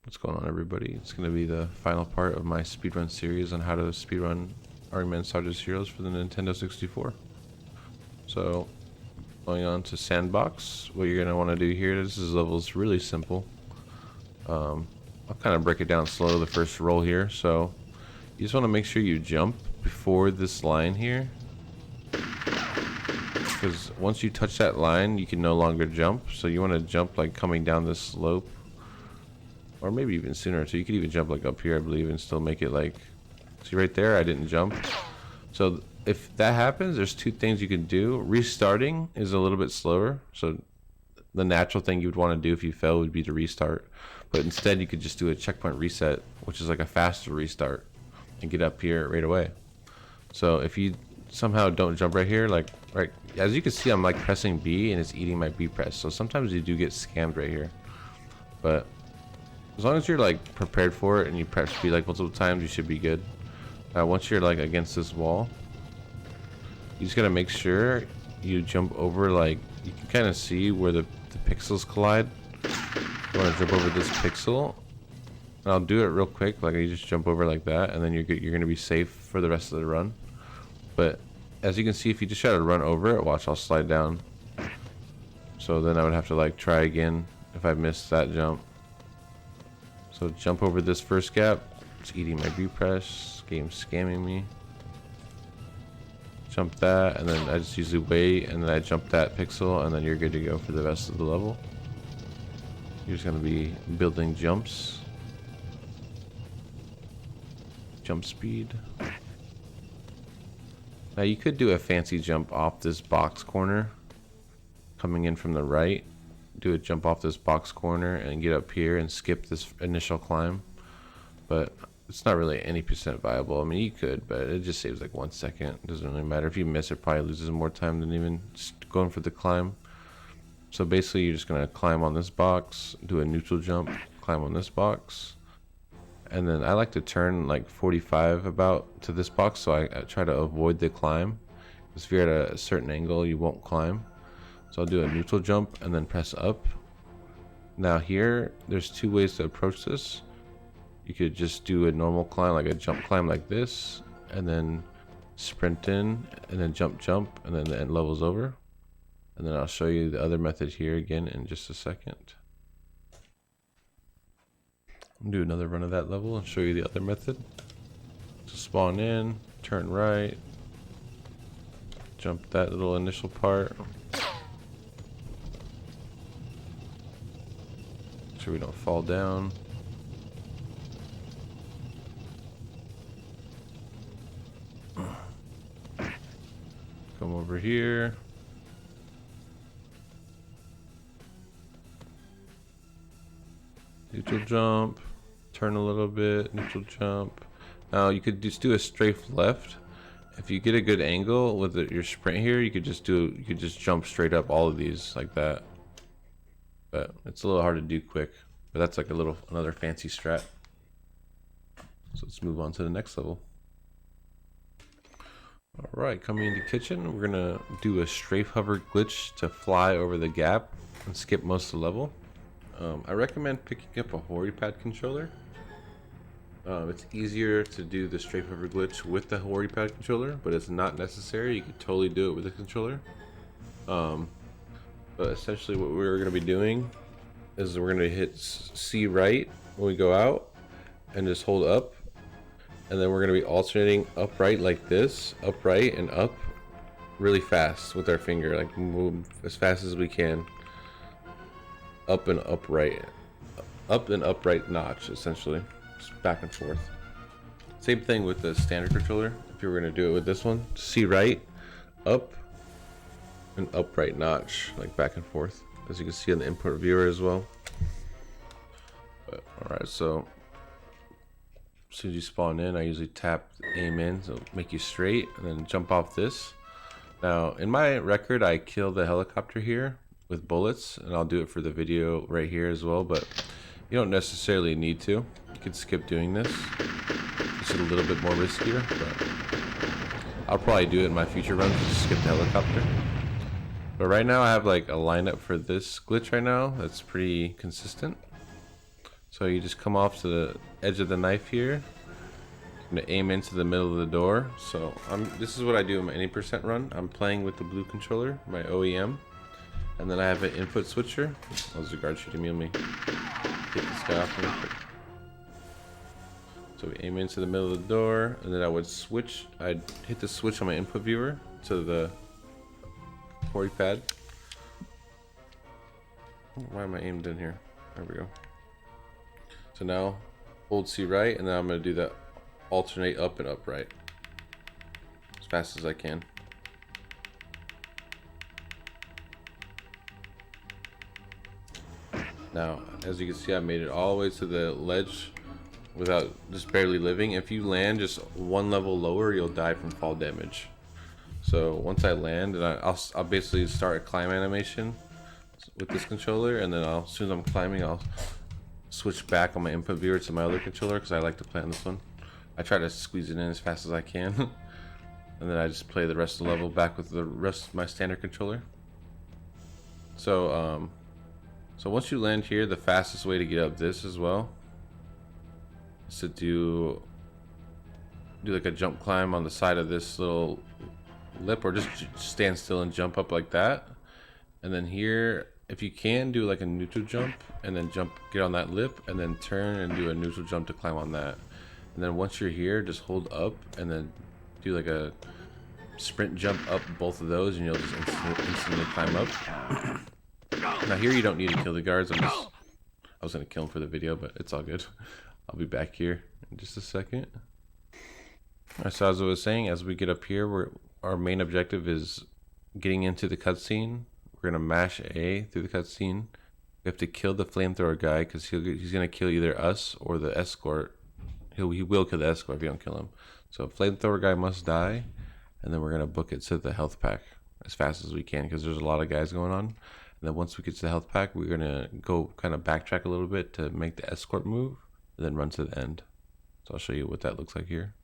What's going on, everybody? It's going to be the final part of my speedrun series on how to speedrun Iron Man Sarge's Heroes for the Nintendo 64. So, going on to Sandbox, what you're going to want to do here, this level is really simple. I'll kind of break it down slow, the first roll here. So, you just want to make sure you jump before this line here. Because once you touch that line, you can no longer jump. So you want to jump like coming down this slope. Or maybe even sooner, so you could even jump like up here, I believe, and still make it like, see right there, I didn't jump. So if that happens, there's two things you can do. Restarting is a little bit slower, so the natural thing you would want to do if you fail would be to restart. But instead you could just do a checkpoint reset, which is like a faster restart, and get up here right away. So if you somehow don't jump right here, like right, as you can see, I'm like pressing B and it's eating my B press. So sometimes you do get scammed right here, but as long as you're like prepared for it and you press B like multiple times, you should be good. Once you're like against this wall, you just gotta make sure you jump over, like you can kind of see where the pixels collide. You want to jump over this pixel, and I'll do it real quick. Like you just jump over like that, and then you're gonna be safe for the rest of the run. But as you can see, if you just try to run over it, watch, I'll slide down. So then I would have to like try again if I missed that jump. So jump over this first gap. It's eating my B press. Game's scamming me. Jump that, and then I just usually wait, and then I jump that pixel, and then you're good to go for the rest of the level. You're just gonna be building jumps. Jump speed. Now you could do a fancy jump off this box corner, coming in from the right. Do a jump off this box corner and get up here and skip this initial climb, but it's not really any percent viable. I mean, you could, but it just saves like 1 second. It doesn't really matter. If you miss, it probably loses more time than even just going for the climb. So basically you're just gonna climb on this box, do a neutral jump, climb on this box, and then I like to turn like 45 about to this box, so I try to avoid the climb, because if you're at a certain angle you won't climb. So I'll do a neutral jump and then press up. Now here, there's two ways to approach this. You could just do a normal climb, like a jump climb like this, and then sprint in, and then jump, and then the end level's over. And then I'll show you the other method here again in just a second. I'll do another run of that level and show you the other method. So spawn in, turn right, jump that little initial part. So we don't fall down. Come over here. Neutral jump. Turn a little bit. Neutral jump. Now you could just do a strafe left. If you get a good angle with your sprint here, you could just jump straight up all of these like that. But it's a little hard to do quick, but that's like another fancy strat. So let's move on to the next level. All right, coming into kitchen, we're gonna do a strafe hover glitch to fly over the gap and skip most of the level. I recommend picking up a Hori pad controller. It's easier to do the strafe hover glitch with the Hori pad controller, but it's not necessary. You could totally do it with the controller. But essentially what we're going to be doing is we're going to hit C right when we go out and just hold up, and then we're going to be alternating upright like this, upright and up really fast with our finger, like move as fast as we can, up and upright notch, essentially just back and forth. Same thing with the standard controller. If you were going to do it with this one, C right, up, an upright notch, like back and forth, as you can see on the input viewer as well. Alright, so as soon as you spawn in, I usually tap aim in, so make you straight, and then jump off this. Now in my record, I kill the helicopter here with bullets, and I'll do it for the video right here as well, but you don't necessarily need to. You can skip doing this. This is a little bit more riskier, but I'll probably do it in my future runs, just skip the helicopter. But right now I have like a lineup for this glitch right now that's pretty consistent. So you just come off to the edge of the knife here. I'm gonna aim into the middle of the door. So this is what I do in my any percent run. I'm playing with the blue controller, my OEM, and then I have an input switcher. Oh, there's a guard shooting me. Let me get this guy off me. So we aim into the middle of the door, and then I would switch. I'd hit the switch on my input viewer to the 40 pad. Why am I aimed in here? There we go. So now hold C right, and then I'm going to do that alternate up and upright as fast as I can. Now, as you can see, I made it all the way to the ledge without just barely living. If you land just one level lower, you'll die from fall damage. So once I land, and I'll basically start a climb animation with this controller, and then as soon as I'm climbing, I'll switch back on my input viewer to my other controller because I like to play on this one. I try to squeeze it in as fast as I can, and then I just play the rest of the level back with the rest of my standard controller. So so once you land here, the fastest way to get up this as well is to do like a jump climb on the side of this little lip, or just stand still and jump up like that. And then here, if you can, do like a neutral jump and then get on that lip, and then turn and do a neutral jump to climb on that. And then once you're here, just hold up and then do like a sprint jump up both of those, and you'll just instantly climb up. Now here you don't need to kill the guards. I was gonna kill them for the video, but it's all good. I'll be back here in just a second. Alright, so as I was saying, as we get up here, our main objective is getting into the cutscene. We're gonna mash A through the cutscene. We have to kill the flamethrower guy because he's gonna kill either us or the escort. He will kill the escort if you don't kill him. So flamethrower guy must die, and then we're gonna book it to the health pack as fast as we can because there's a lot of guys going on. And then once we get to the health pack, we're gonna go kind of backtrack a little bit to make the escort move, and then run to the end. So I'll show you what that looks like here.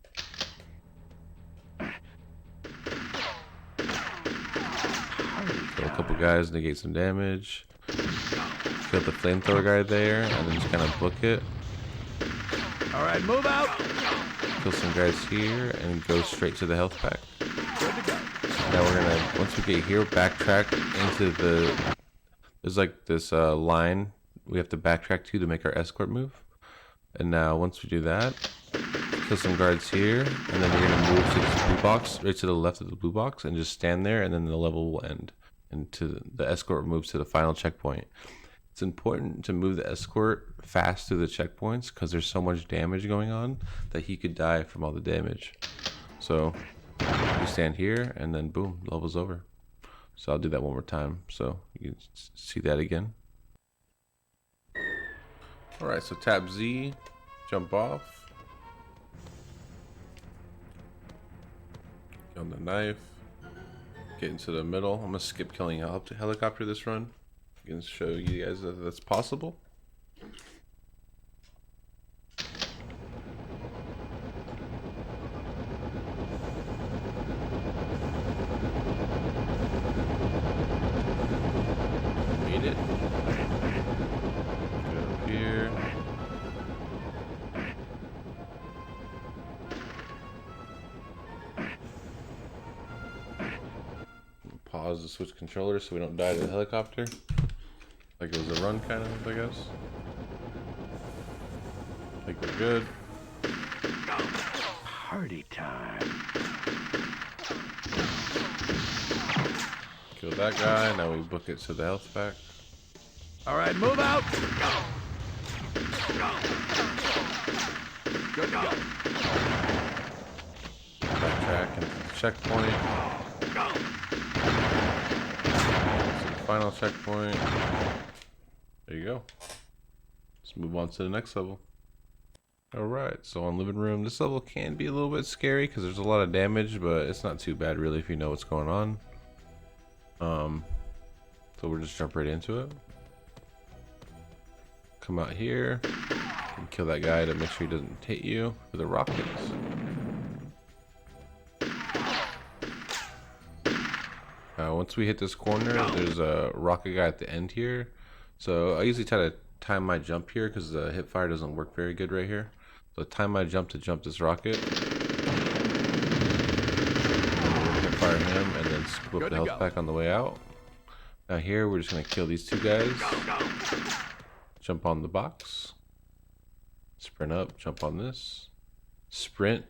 Kill a couple guys, negate some damage. Kill the flamethrower guy there, and then just kind of book it. All right, move out. Kill some guys here, and go straight to the health pack. Now we're gonna, once we get here, backtrack into there's like this line we have to backtrack to make our escort move. And now once we do that, kill some guards here, and then we're gonna move to this blue box, right to the left of the blue box, and just stand there, and then the level will end. And the escort moves to the final checkpoint. It's important to move the escort fast through the checkpoints because there's so much damage going on that he could die from all the damage. So you stand here, and then boom, level's over. So I'll do that one more time so you can see that again. Alright, so tap Z, jump off. Get on the knife. Get into the middle. I'm gonna skip killing a helicopter this run. I can show you guys that that's possible. Made it. Get up here. Pause to switch controllers so we don't die to the helicopter. Like it was a run kind of, I guess. I think we're good. Party time. Kill that guy, now we book it to the health pack. All right, move out. Good to go. Backtrack into the checkpoint. Final checkpoint. There you go. Let's move on to the next level. Alright, so on living room, this level can be a little bit scary because there's a lot of damage, but it's not too bad really if you know what's going on. So we'll just jump right into it. Come out here and kill that guy to make sure he doesn't hit you with the rockets. Once we hit this corner, there's a rocket guy at the end here. So I usually try to time my jump here because the hip fire doesn't work very good right here. So time my jump to jump this rocket. Hip fire him and then scoop up the health pack on the way out. Now here we're just gonna kill these two guys. Jump on the box. Sprint up, jump on this. Sprint,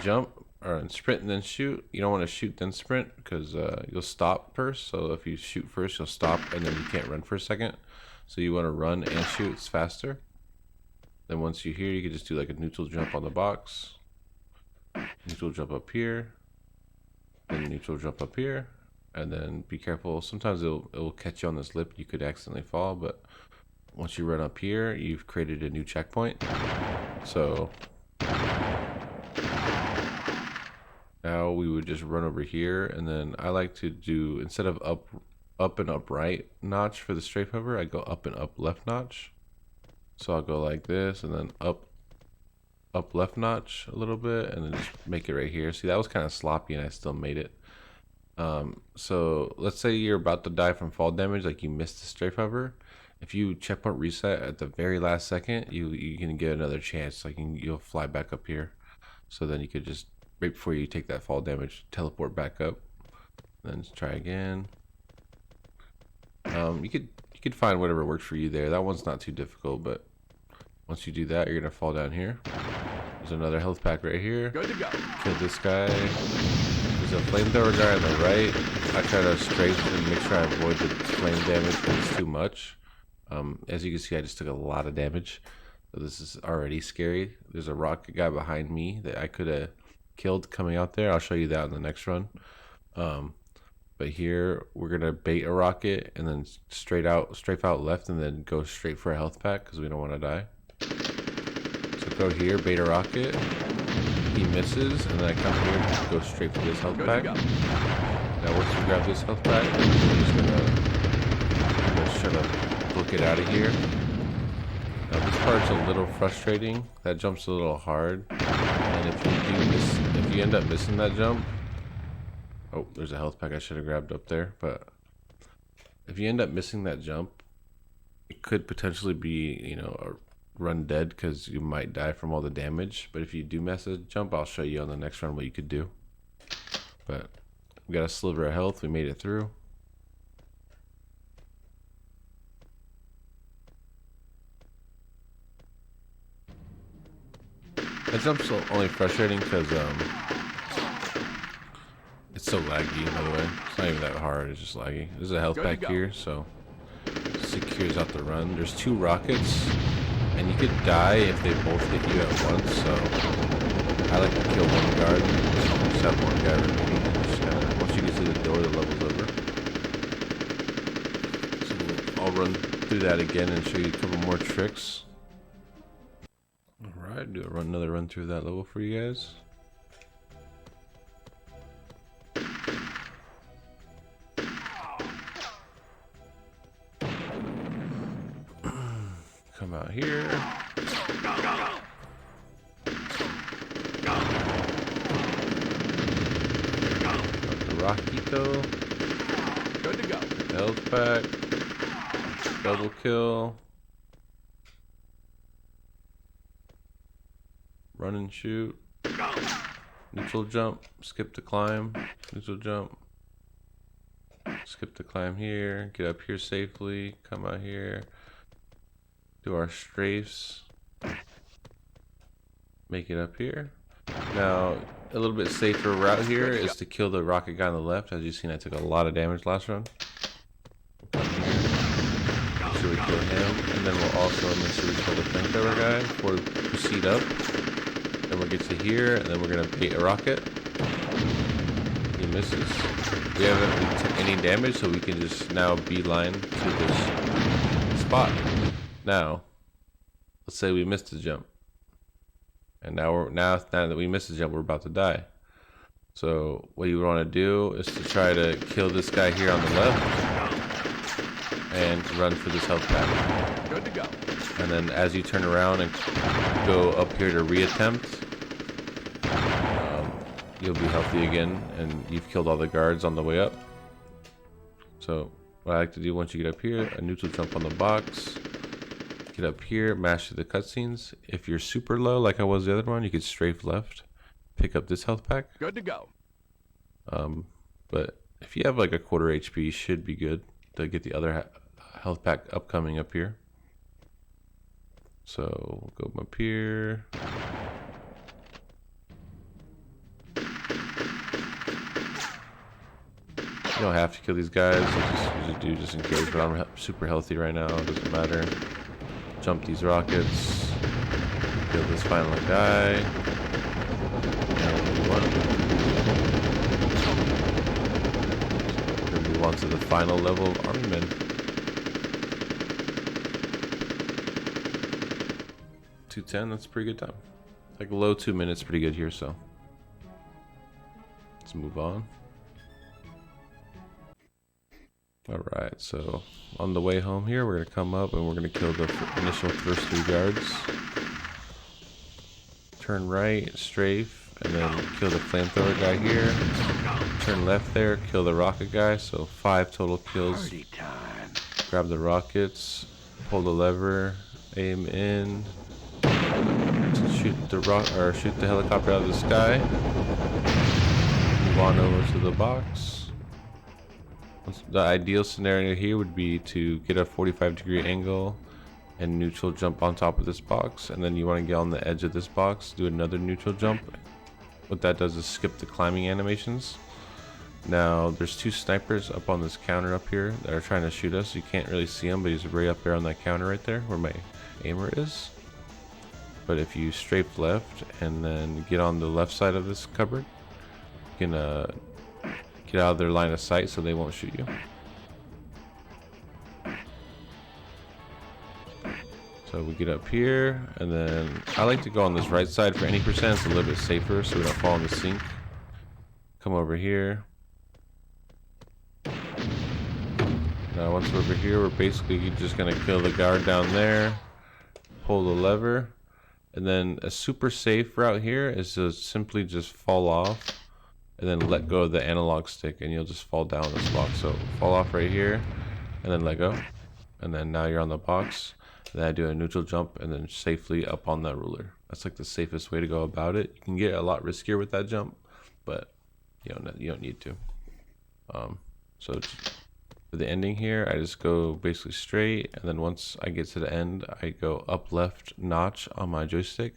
jump, or sprint and then shoot. You don't want to shoot then sprint because you'll stop first. So if you shoot first, you'll stop and then you can't run for a second. So you want to run and shoot, it's faster. Then once you're here, you can just do like a neutral jump on the box. Neutral jump up here. Then neutral jump up here. And then be careful. Sometimes it will catch you on this lip. You could accidentally fall, but once you run up here, you've created a new checkpoint. So now we would just run over here, and then I like to do, instead of up and up right notch for the strafe hover, I go up and up left notch. So I'll go like this, and then up left notch a little bit, and then just make it right here. See, that was kind of sloppy, and I still made it. So let's say you're about to die from fall damage, like you missed the strafe hover. If you checkpoint reset at the very last second, you can get another chance. Like you'll fly back up here. So then you could just, right before you take that fall damage, teleport back up. Then just try again. You could find whatever works for you there. That one's not too difficult, but once you do that, you're gonna fall down here. There's another health pack right here. Good to go. Kill this guy. There's a flamethrower guy on the right. I try to strafe and make sure I avoid the flame damage because it's too much. As you can see, I just took a lot of damage. So this is already scary. There's a rocket guy behind me that I could have killed coming out there. I'll show you that in the next run. But here we're gonna bait a rocket and then strafe out left and then go straight for a health pack because we don't want to die. So go here, bait a rocket. He misses, and then I come here and go straight for this health pack. Now once you grab this health pack, we're just gonna try to book it out of here. Now this part's a little frustrating. That jump's a little hard, and if you end up missing that jump, oh, there's a health pack I should have grabbed up there. But if you end up missing that jump, it could potentially be, you know, a run dead because you might die from all the damage. But if you do miss a jump, I'll show you on the next run what you could do. But we got a sliver of health. We made it through. That jump's only frustrating because it's so laggy, by the way. It's not even that hard, it's just laggy. There's a health pack here, so secures out the run. There's two rockets, and you could die if they both hit you at once, so I like to kill one guard, just have one guy remaining, and just once you get to the door, the level's over. So I'll run through that again and show you a couple more tricks. Alright, do another run through that level for you guys. Come out here. The Rockito. Good to go. Health pack. Double kill. Run and shoot. Neutral jump. Skip the climb. Neutral jump. Skip the climb here. Get up here safely. Come out here. Do our strafes. Make it up here. Now, a little bit safer route here is to kill the rocket guy on the left. As you've seen, I took a lot of damage last run. Come here. Make sure we kill him. And then we'll also make sure we kill the flamethrower guy before we proceed up. Then we'll get to here, and then we're going to bait a rocket. He misses. We haven't taken any damage, so we can just now beeline to this spot. Now, let's say we missed the jump. And now that we missed the jump, we're about to die. So what you want to do is to try to kill this guy here on the left and run for this health pack. Good to go. And then as you turn around and go up here to reattempt, you'll be healthy again, and you've killed all the guards on the way up. So what I like to do once you get up here, a neutral jump on the box, get up here, mash through the cutscenes. If you're super low, like I was the other one, you could strafe left, pick up this health pack. Good to go. But if you have like a quarter HP, you should be good to get the other health pack upcoming up here. So we'll go up here. You don't have to kill these guys. I just do just in case, but I'm super healthy right now. It doesn't matter. Jump these rockets. Kill this final guy. And move on to the final level of Army Men. 2:10, that's a pretty good time. Like low 2 minutes, pretty good here, so. Let's move on. Alright, so on the way home here, we're going to come up and we're going to kill the initial first 3 guards. Turn right, strafe, and then kill the flamethrower guy here. Turn left there, kill the rocket guy, so 5 total kills. Grab the rockets, pull the lever, aim in, shoot the helicopter out of the sky. Move on over to the box. The ideal scenario here would be to get a 45-degree angle and neutral jump on top of this box, and then you want to get on the edge of this box, do another neutral jump. What that does is skip the climbing animations. Now there's 2 snipers up on this counter up here that are trying to shoot us. You can't really see him, but he's right up there on that counter right there where my aimer is. But if you strafe left and then get on the left side of this cupboard, you can get out of their line of sight so they won't shoot you. So we get up here, and then I like to go on this right side for any percent. It's a little bit safer so we don't fall in the sink. Come over here. Now once we're over here, we're basically just gonna kill the guard down there, pull the lever, and then a super safe route here is to simply just fall off and then let go of the analog stick, and you'll just fall down this box. So fall off right here and then let go, and then now you're on the box. Then I do a neutral jump and then safely up on that ruler. That's like the safest way to go about it. You can get a lot riskier with that jump, but you don't need to. So for the ending here, I just go basically straight, and then once I get to the end, I go up left notch on my joystick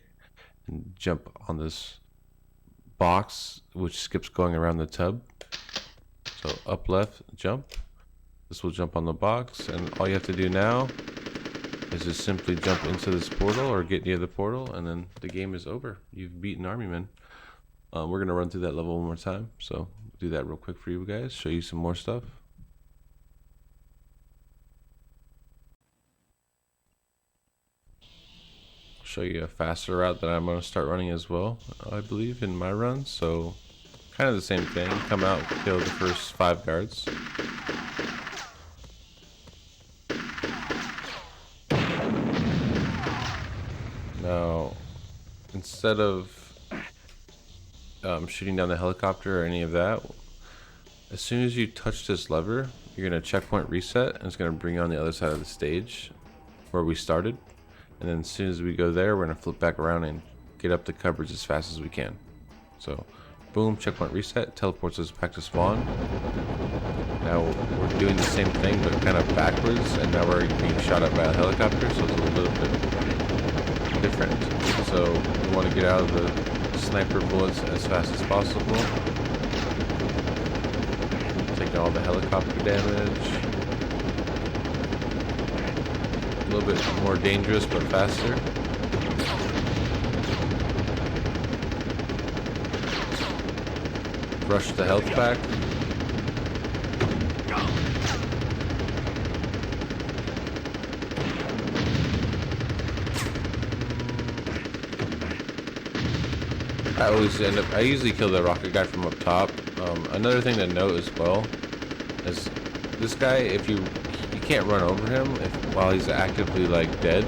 and jump on this box, which skips going around the tub. So up left jump. This will jump on the box, and all you have to do now is just simply jump into this portal or get near the portal, and then the game is over. You've beaten Army Men. We're gonna run through that level one more time, so do that real quick for you guys, show you some more stuff. Show you a faster route that I'm going to start running as well, I believe, in my run. So kind of the same thing. Come out, kill the first 5 guards. Now instead of shooting down the helicopter or any of that, as soon as you touch this lever, you're going to checkpoint reset, and it's going to bring you on the other side of the stage where we started. And then as soon as we go there, we're going to flip back around and get up the cupboards as fast as we can. So, boom, checkpoint reset, teleports us back to spawn. Now we're doing the same thing, but kind of backwards, and now we're being shot at by a helicopter, so it's a little bit different. So, we want to get out of the sniper bullets as fast as possible. Taking all the helicopter damage. A little bit more dangerous but faster. Rush the health pack. I usually kill the rocket guy from up top. Another thing to note as well is this guy, if you can't run over him while he's actively like dead,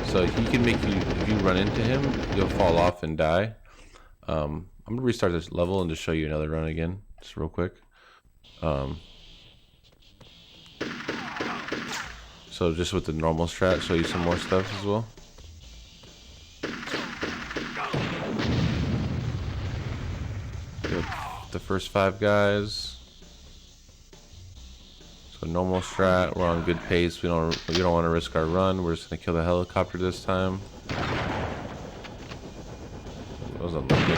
so he can make you, if you run into him, you'll fall off and die. I'm gonna restart this level and just show you another run again, just real quick. So just with the normal strat, show you some more stuff as well. Good. The first 5 guys. So normal strat, we're on good pace. We don't want to risk our run. We're just gonna kill the helicopter this time. That was unlucky.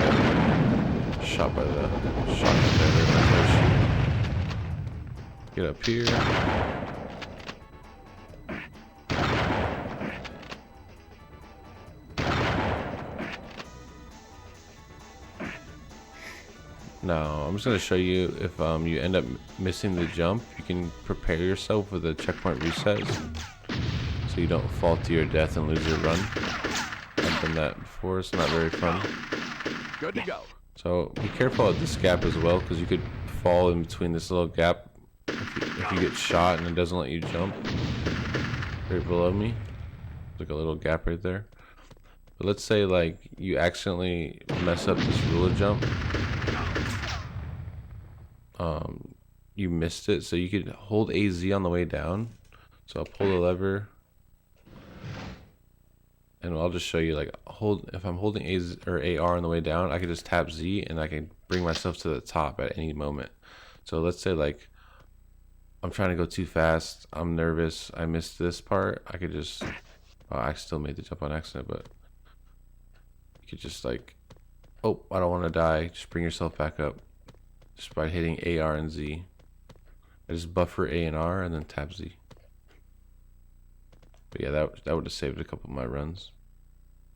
Shot by the shotgun there. Get up here. Now, I'm just going to show you if you end up missing the jump, you can prepare yourself with a checkpoint reset so you don't fall to your death and lose your run. I've done that before, it's not very fun. Good to go. So be careful at this gap as well, because you could fall in between this little gap if you get shot and it doesn't let you jump. Right below me, like a little gap right there. But let's say like you accidentally mess up this ruler jump. You missed it, so you could hold AZ on the way down. So I'll pull the lever, and I'll just show you like if I'm holding AZ or AR on the way down, I can just tap Z and I can bring myself to the top at any moment. So let's say like I'm trying to go too fast, I'm nervous, I missed this part, I could just I still made the jump on accident, but you could just like, oh, I don't want to die, just bring yourself back up just by hitting AR and Z. I just buffer A and R and then tap Z. But yeah, that would have saved a couple of my runs.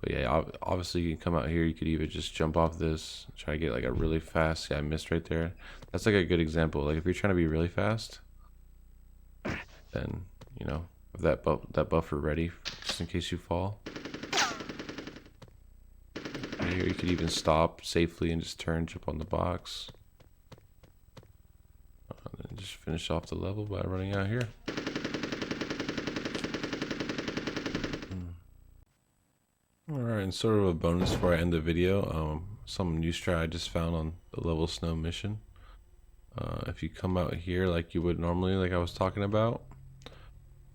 But yeah, obviously you can come out here, you could either just jump off this, try to get like a really fast, yeah, I missed right there. That's like a good example. Like if you're trying to be really fast, then, you know, have that buffer ready just in case you fall. And here you could even stop safely and just turn, jump on the box. And then just finish off the level by running out here. Alright, and sort of a bonus before I end the video, some new strat I just found on the level snow mission. If you come out here like you would normally, like I was talking about,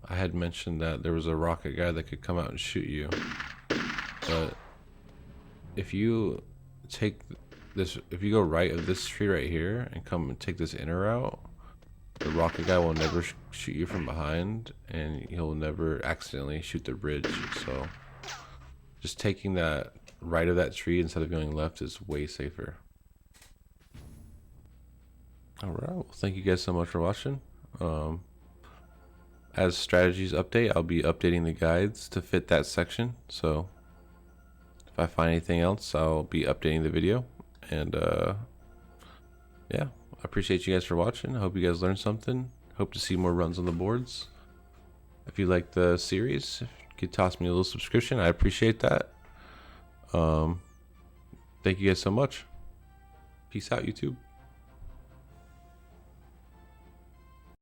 I had mentioned that there was a rocket guy that could come out and shoot you. But if you take this, if you go right of this tree right here and come and take this inner route, the rocket guy will never shoot you from behind, and he'll never accidentally shoot the bridge. So just taking that right of that tree instead of going left is way safer. Alright, well, thank you guys so much for watching. As strategies update, I'll be updating the guides to fit that section. So if I find anything else, I'll be updating the video. And yeah, I appreciate you guys for watching. I hope you guys learned something. Hope to see more runs on the boards. If you like the series, if you could toss me a little subscription, I appreciate that. Thank you guys so much. Peace out, YouTube.